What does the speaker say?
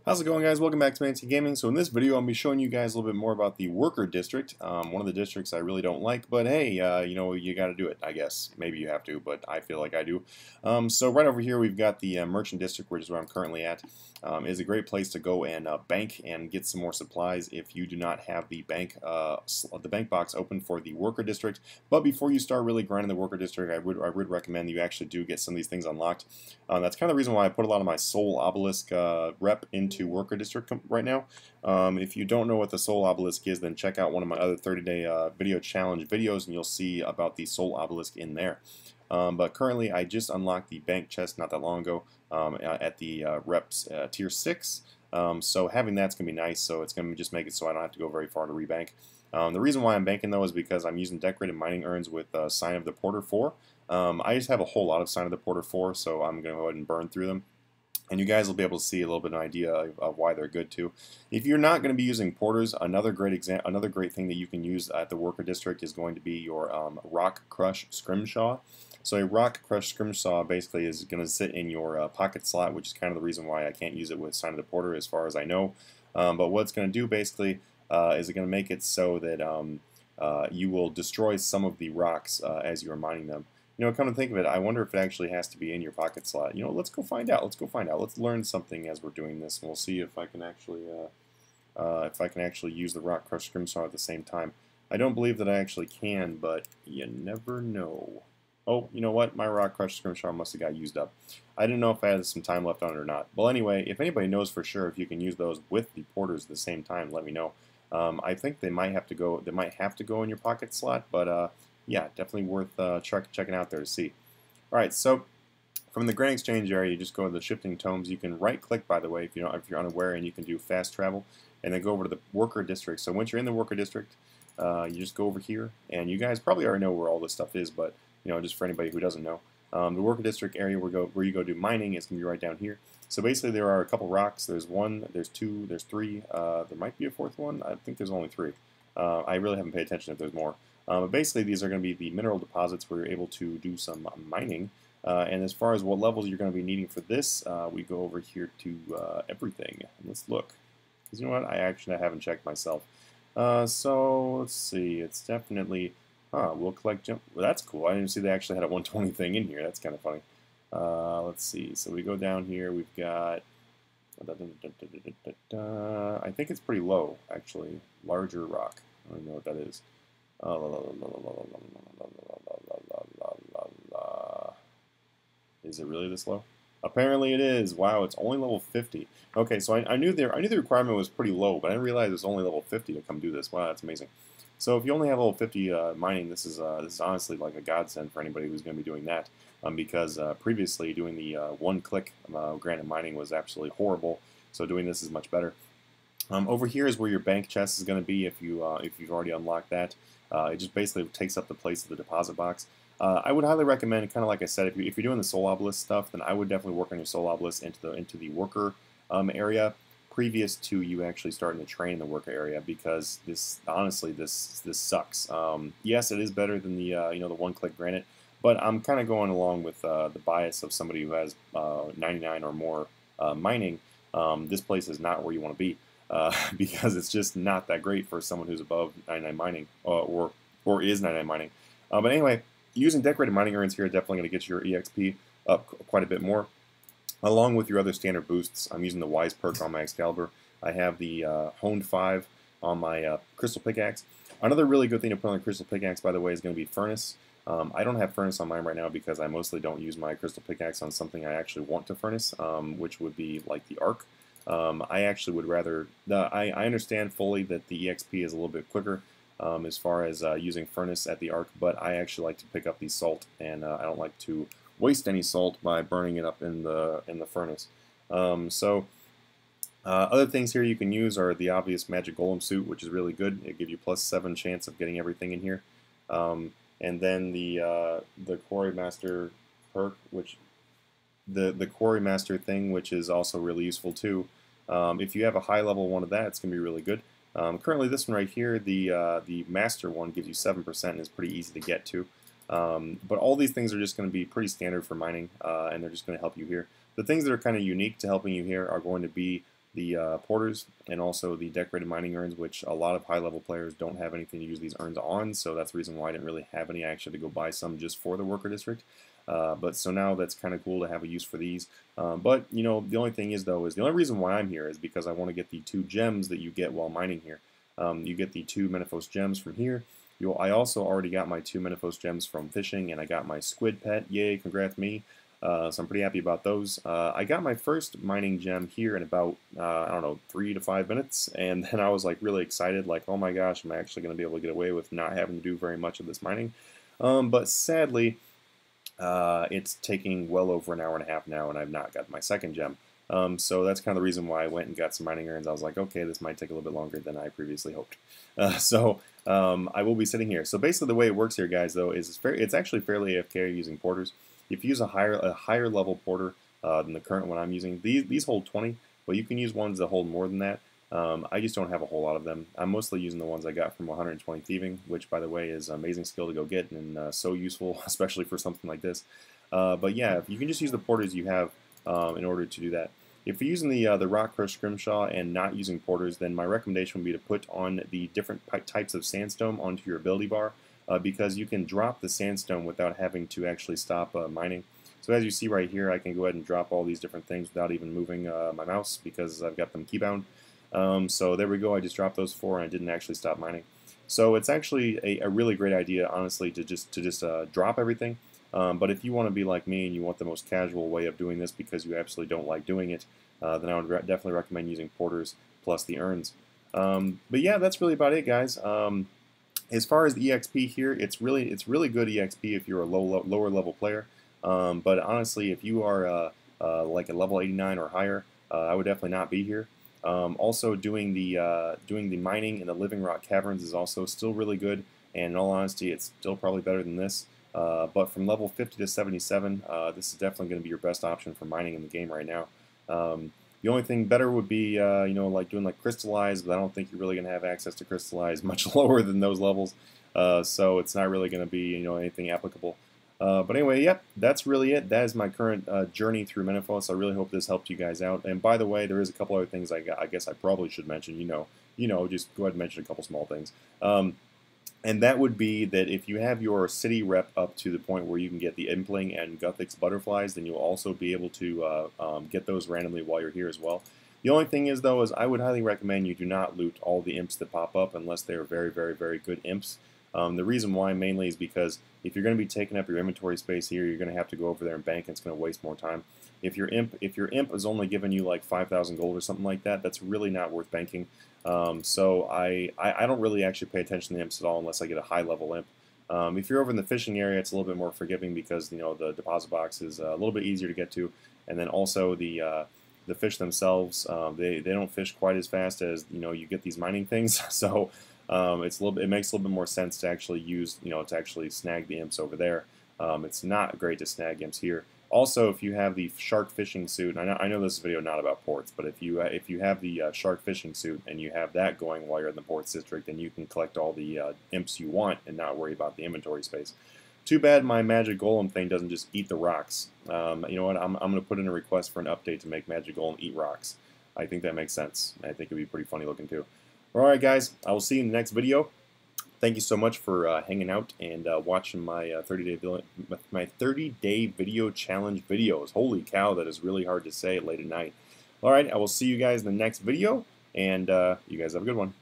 How's it going, guys? Welcome back to Manatee Gaming. So in this video, I'll be showing you guys a little bit more about the worker district. One of the districts I really don't like, but hey, you know, you got to do it, I guess. Maybe you have to, but I feel like I do. So right over here, we've got the merchant district, which is where I'm currently at. Is a great place to go and bank and get some more supplies if you do not have the bank box open for the worker district. But before you start really grinding the worker district, I would recommend you actually do get some of these things unlocked. That's kind of the reason why I put a lot of my soul obelisk rep into worker district right now. If you don't know what the soul obelisk is, then check out one of my other 30-day video challenge videos and you'll see about the soul obelisk in there. But currently I just unlocked the bank chest not that long ago at the reps tier 6. So having that's going to be nice, so it's going to just make it so I don't have to go very far to rebank. The reason why I'm banking though is because I'm using decorated mining urns with Sign of the Porter 4. I just have a whole lot of Sign of the Porter 4, so I'm going to go ahead and burn through them. And you guys will be able to see a little bit of an idea of why they're good too. If you're not going to be using porters, another great thing that you can use at the worker district is going to be your rock crush scrimshaw. So a rock crush scrimshaw basically is going to sit in your pocket slot, which is kind of the reason why I can't use it with Sign of the Porter as far as I know. But what it's going to do basically is it going to make it so that you will destroy some of the rocks as you are mining them. You know, come to think of it, I wonder if it actually has to be in your pocket slot. You know, let's go find out. Let's go find out. Let's learn something as we're doing this, and we'll see if I can actually use the rock crush scrimshaw at the same time. I don't believe that I actually can, but you never know. Oh, you know what? My rock crush scrimshaw must have got used up. I didn't know if I had some time left on it or not. Well, anyway, if anybody knows for sure if you can use those with the porters at the same time, let me know. I think they might have to go. They might have to go in your pocket slot, but yeah, definitely worth checking out there to see. All right, so from the Grand Exchange area, you just go to the Shifting Tomes. You can right-click, by the way, if you're unaware, and you can do fast travel, and then go over to the Worker District. So once you're in the Worker District, you just go over here, and you guys probably already know where all this stuff is, but you know, just for anybody who doesn't know, the Worker District area where you go do mining is going to be right down here. So basically, there are a couple rocks. There's one, there's two, there's three. There might be a fourth one. I think there's only three. I really haven't paid attention if there's more. But basically, these are going to be the mineral deposits where you're able to do some mining. And as far as what levels you're going to be needing for this, we go over here to everything. Let's look. Because you know what? I haven't checked myself. So let's see. It's definitely... we'll collect jump. Well, that's cool. I didn't see they actually had a 120 thing in here. That's kind of funny. Let's see. So we go down here. We've got... I think it's pretty low, actually. Larger rock. I don't know what that is. Is it really this low? Apparently it is. Wow, it's only level 50. Okay, so I knew the requirement was pretty low, but I didn't realize it's only level 50 to come do this. Wow, that's amazing. So if you only have level 50 mining, this is honestly like a godsend for anybody who's going to be doing that. Because previously doing the one-click granite mining was absolutely horrible. So doing this is much better. Over here is where your bank chest is going to be if you've already unlocked that. It just basically takes up the place of the deposit box. I would highly recommend, kind of like I said, if you're doing the soul obelisk stuff, then I would definitely work on your soul obelisk into the worker area previous to you actually starting to train in the worker area, because this honestly this sucks. Yes, it is better than the the one-click granite, but I'm kind of going along with the bias of somebody who has 99 or more mining. This place is not where you want to be. Because it's just not that great for someone who's above 99 mining, or is 99 mining. But anyway, using decorated mining urns here are definitely going to get your EXP up quite a bit more, along with your other standard boosts. I'm using the Wise perk on my Excalibur. I have the Honed 5 on my Crystal Pickaxe. Another really good thing to put on the Crystal Pickaxe, by the way, is going to be Furnace. I don't have Furnace on mine right now because I mostly don't use my Crystal Pickaxe on something I actually want to Furnace, which would be like the Arc. I actually would rather... I understand fully that the EXP is a little bit quicker as far as using Furnace at the Arc, but I actually like to pick up the Salt, and I don't like to waste any Salt by burning it up in the Furnace. Other things here you can use are the obvious Magic Golem suit, which is really good. It gives you +7 chance of getting everything in here. And then the Quarry Master perk, which... The Quarry Master thing, which is also really useful too. If you have a high level one of that, it's going to be really good. Currently this one right here, the Master one, gives you 7% and is pretty easy to get to. But all these things are just going to be pretty standard for mining, and they're just going to help you here. The things that are kind of unique to helping you here are going to be the porters and also the decorated mining urns, which a lot of high-level players don't have anything to use these urns on, so that's the reason why I didn't really have any. I actually had to go buy some just for the worker district. But so now that's kind of cool to have a use for these. But you know, the only thing is though, is the only reason why I'm here is because I want to get the 2 gems that you get while mining here. You get the 2 Menaphos gems from here. I also already got my 2 Menaphos gems from fishing, and I got my squid pet. Yay, congrats me. So I'm pretty happy about those. I got my first mining gem here in about, I don't know, 3 to 5 minutes, and then I was like really excited, like, oh my gosh, am I actually going to be able to get away with not having to do very much of this mining? But sadly, it's taking well over an hour and a half now, and I've not got my second gem. So that's kind of the reason why I went and got some mining urns. I was like, okay, this might take a little bit longer than I previously hoped. I will be sitting here. So basically the way it works here, guys, though, is it's actually fairly AFK using porters. If you use a higher level porter than the current one I'm using, these hold 20, but you can use ones that hold more than that. I just don't have a whole lot of them. I'm mostly using the ones I got from 120 Thieving, which, by the way, is an amazing skill to go get and so useful, especially for something like this. But yeah, you can just use the porters you have in order to do that. If you're using the Rock Crush Scrimshaw and not using porters, then my recommendation would be to put on the different types of sandstone onto your ability bar, because you can drop the sandstone without having to actually stop mining. So as you see right here, I can go ahead and drop all these different things without even moving my mouse because I've got them keybound. So there we go, I just dropped those 4 and I didn't actually stop mining. So it's actually a really great idea, honestly, to just drop everything. But if you want to be like me and you want the most casual way of doing this because you absolutely don't like doing it, then I would definitely recommend using porters plus the urns. But yeah, that's really about it, guys. As far as the EXP here, it's really good EXP if you're a lower level player. But honestly, if you are like a level 89 or higher, I would definitely not be here. Also, doing the mining in the living rock caverns is also still really good, and in all honesty, it's still probably better than this. But from level 50 to 77, this is definitely going to be your best option for mining in the game right now. The only thing better would be, you know, like doing like crystallize, but I don't think you're really going to have access to crystallize much lower than those levels. So it's not really going to be, you know, anything applicable. But anyway, yep, that's really it. That is my current journey through Menaphos. I really hope this helped you guys out. And by the way, there is a couple other things I guess I probably should mention. You know, just go ahead and mention a couple small things. And that would be that if you have your city rep up to the point where you can get the Impling and Guthix butterflies, then you'll also be able to get those randomly while you're here as well. The only thing is, though, is I would highly recommend you do not loot all the imps that pop up unless they are very, very, very good imps. The reason why mainly is because if you're going to be taking up your inventory space here, you're going to have to go over there and bank, and it's going to waste more time. If your imp is only giving you like 5,000 gold or something like that, that's really not worth banking. So I don't really actually pay attention to the imps at all unless I get a high level imp. If you're over in the fishing area, it's a little bit more forgiving because, you know, the deposit box is a little bit easier to get to, and then also the fish themselves, they don't fish quite as fast as, you know, you get these mining things. So it makes a little bit more sense to actually use, you know, to actually snag the imps over there. It's not great to snag imps here. Also, if you have the shark fishing suit, and I know this is a video not about ports, but if you have the shark fishing suit and you have that going while you're in the ports district, then you can collect all the imps you want and not worry about the inventory space. Too bad my magic golem thing doesn't just eat the rocks. You know what? I'm going to put in a request for an update to make magic golem eat rocks. I think that makes sense. I think it'd be pretty funny looking too. Alright guys, I will see you in the next video. Thank you so much for hanging out and watching my 30-day video challenge videos. Holy cow, that is really hard to say late at night. Alright, I will see you guys in the next video, and you guys have a good one.